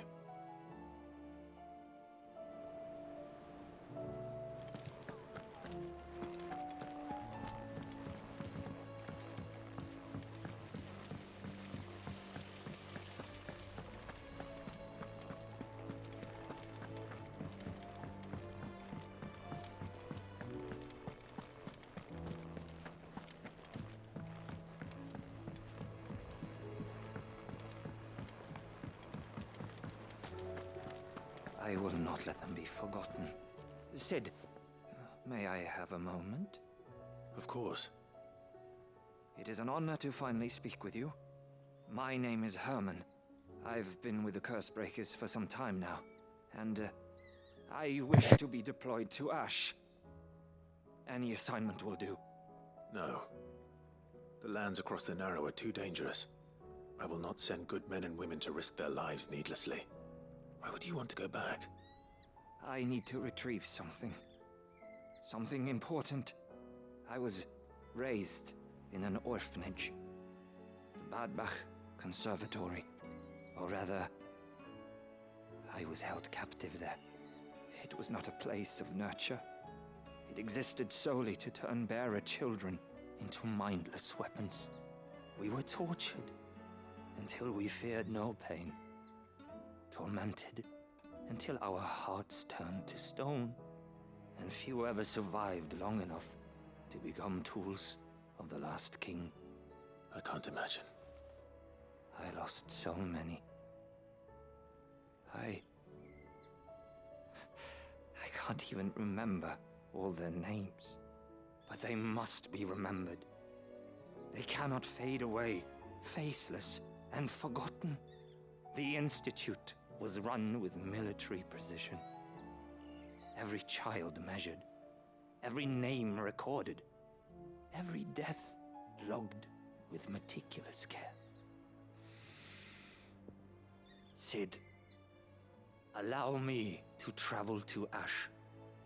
I will not let them be forgotten. Sid, may I have a moment? Of course. It is an honor to finally speak with you. My name is Herman. I've been with the Cursebreakers for some time now, and I wish to be deployed to Ash. Any assignment will do. No. The lands across the Narrow are too dangerous. I will not send good men and women to risk their lives needlessly. Why would you want to go back? I need to retrieve something. Something important. I was raised in an orphanage. The Badbach Conservatory. Or rather, I was held captive there. It was not a place of nurture. It existed solely to turn bearer children into mindless weapons. We were tortured until we feared no pain. Tormented until our hearts turned to stone, and few ever survived long enough to become tools of the last king. I can't imagine. I lost so many. I can't even remember all their names, but they must be remembered. They cannot fade away, faceless and forgotten. The Institute was run with military precision. Every child measured, every name recorded, every death logged with meticulous care. Sid, allow me to travel to Ash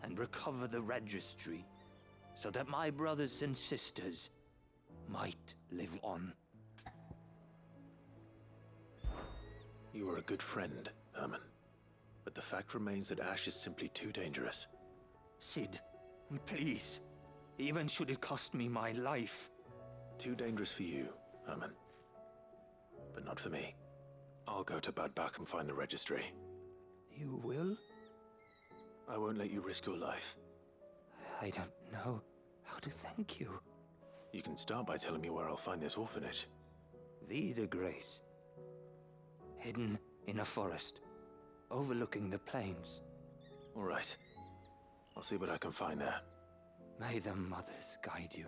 and recover the registry so that my brothers and sisters might live on. You were a good friend, Herman. But the fact remains that Ash is simply too dangerous. Sid, please. Even should it cost me my life. Too dangerous for you, Herman. But not for me. I'll go to Badbach and find the registry. You will? I won't let you risk your life. I don't know how to thank you. You can start by telling me where I'll find this orphanage. Vie de Grace. Hidden in a forest, overlooking the plains. All right. I'll see what I can find there. May the mothers guide you.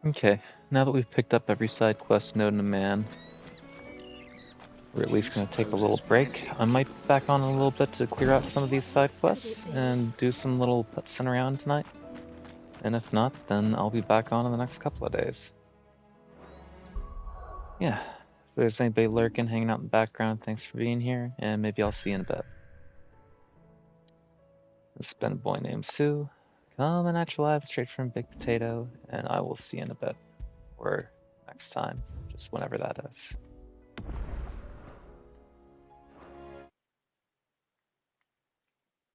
Okay, now that we've picked up every side quest known to man, we're at least going to take a little break. I might be back on a little bit to clear out some of these side quests and do some little putzing around tonight. And if not, then I'll be back on in the next couple of days. Yeah, if there's anybody lurking, hanging out in the background, thanks for being here, and maybe I'll see you in a bit. This has been a boy named Sue, coming at you live straight from Big Potato, and I will see you in a bit, or next time, just whenever that is.